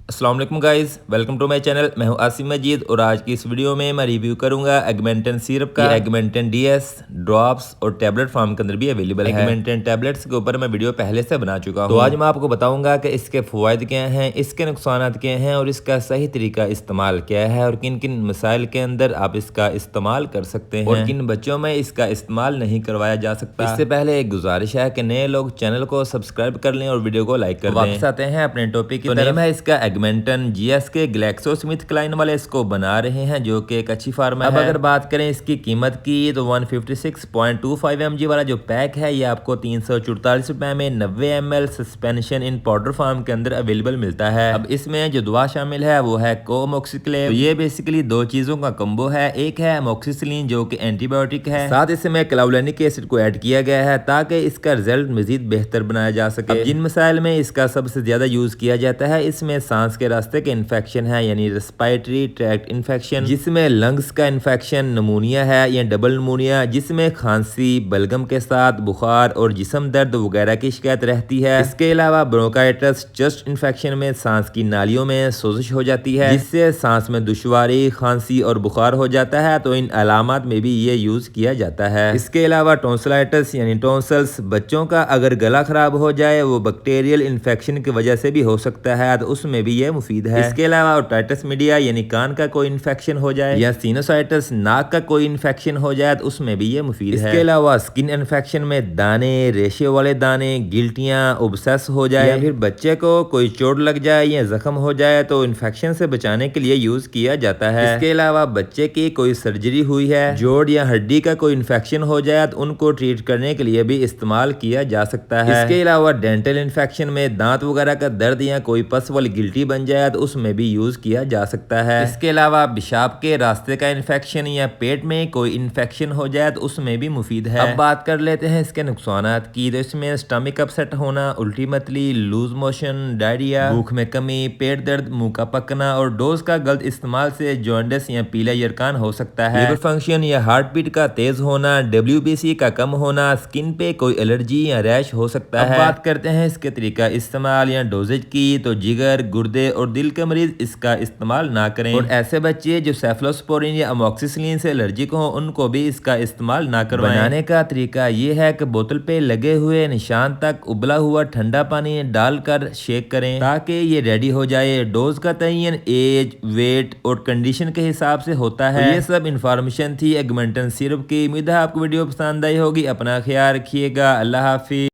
अस्सलाम वालेकुम guys, welcome to my channel. मैं हूं आसिम मजीद और आज की इस वीडियो में मैं रिव्यू करूंगा एगमेंटन सिरप का। एगमेंटन डीएस ड्रॉप्स और टैबलेट फॉर्म के अंदर भी अवेलेबल है। एगमेंटन टैबलेट्स के ऊपर मैं वीडियो पहले से बना चुका हूं। तो आज मैं आपको बताऊंगा कि इसके फवायद क्या हैं, इसके नुकसान क्या हैं और इसका सही तरीका इस्तेमाल क्या है और किन किन मसाइल के अंदर आप इसका इस्तेमाल कर सकते हैं और किन बच्चों में इसका इस्तेमाल नहीं करवाया जा सकता। इससे पहले एक गुजारिश है कि नए लोग चैनल को सब्सक्राइब कर लें और वीडियो को लाइक कर दें। वापस आते हैं अपने टॉपिक की तरफ। है इसका एगमेंटन जीएस के ग्लैक्सोस्मिथक्लाइन वाले इसको बना रहे हैं, जो कि एक अच्छी फार्मा है। अब अगर बात करें इसकी कीमत की तो 156.25 mg वाला जो पैक है ये आपको 344 रुपए में 90 ml सस्पेंशन इन पाउडर फॉर्म के अंदर अवेलेबल मिलता है। अब इसमें जो दवा शामिल है वो है अमोक्सिक्लेव। तो ये बेसिकली दो चीजों का कम्बो है। एक है अमोक्सिसिलिन जो कि एंटीबायोटिक है, साथ इसमें क्लावुलानिक एसिड को ऐड किया गया है ताकि इसका रिजल्ट मजीद बेहतर बनाया जा सके। जिन मसाइल में इसका सबसे ज्यादा यूज किया जाता है इसमें सांस के रास्ते के इन्फेक्शन है, यानी रेस्पिरेटरी ट्रैक्ट इन्फेक्शन, जिसमें लंग्स का इन्फेक्शन, नमूनिया है या डबल नमूनिया, जिसमें खांसी, बलगम के साथ बुखार और जिस्म दर्द वगैरह की शिकायत रहती है। इसके अलावा ब्रोंकाइटिस, चेस्ट इन्फेक्शन में सांस की नालियों में सोजिश हो जाती है जिससे सांस में दुश्वारी, खांसी और बुखार हो जाता है। तो इन अलामात में भी ये यूज किया जाता है। इसके अलावा टॉन्सिलाइटिस यानी टॉन्सिल्स, बच्चों का अगर गला खराब हो जाए वो बैक्टीरियल इन्फेक्शन की वजह से भी हो सकता है, तो उसमें भी ये मुफीद है। इसके अलावा ओटाइटिस मीडिया यानी कान का कोई इन्फेक्शन हो जाए या सिनोसाइटिस नाक का कोई इन्फेक्शन हो जाए तो उसमें भी ये मुफीद है। इसके अलावा स्किन इन्फेक्शन में दाने, रेशे वाले दाने, गिल्टियां, उबसेस हो जाए या फिर बच्चे को कोई चोट लग जाए या जख्म हो जाए तो इन्फेक्शन से बचाने के लिए यूज किया जाता है। इसके अलावा बच्चे की कोई सर्जरी हुई है, जोड़ या हड्डी का कोई इन्फेक्शन हो जाए तो उनको ट्रीट करने के लिए भी इस्तेमाल किया जा सकता है। इसके अलावा डेंटल इन्फेक्शन में दांत वगैरह का दर्द या कोई पस वाली गिल्टी बन जाए तो उसमें भी यूज किया जा सकता है। इसके अलावा पेशाब के रास्ते का इन्फेक्शन या पेट में कोई इन्फेक्शन हो जाए तो उसमें भी मुफीद है। अब बात कर लेते हैं इसके नुकसानात की। तो इसमें स्टमक अपसेट होना, उल्टी मतली, लूज मोशन, डायरिया, भूख में कमी, पेट दर्द, मुंह का पकना और डोज का गलत इस्तेमाल से जॉन्डिस या पीला यरकान हो सकता है। लिवर फंक्शन या हार्ट बीट का तेज होना, WBC का कम होना, स्किन पे कोई एलर्जी या रैश हो सकता है। बात करते हैं इसके तरीका इस्तेमाल या डोजेज की। तो जिगर, गुर्दे और दिल के मरीज इसका इस्तेमाल ना करें और ऐसे बच्चे जो सेफलोस्पोरिन या अमोक्सिसिलिन से एलर्जिक हो उनको भी इसका इस्तेमाल ना करवाएं। बनाने का तरीका ये है कि बोतल पे लगे हुए निशान तक उबला हुआ ठंडा पानी डालकर शेक करें ताकि ये रेडी हो जाए। डोज का तयन एज, वेट और कंडीशन के हिसाब से होता है। ये सब इंफॉर्मेशन थी एगमेंटन सिरप की। उम्मीद है आपको वीडियो पसंद आई होगी। अपना ख्याल रखिएगा। अल्लाह हाफिज।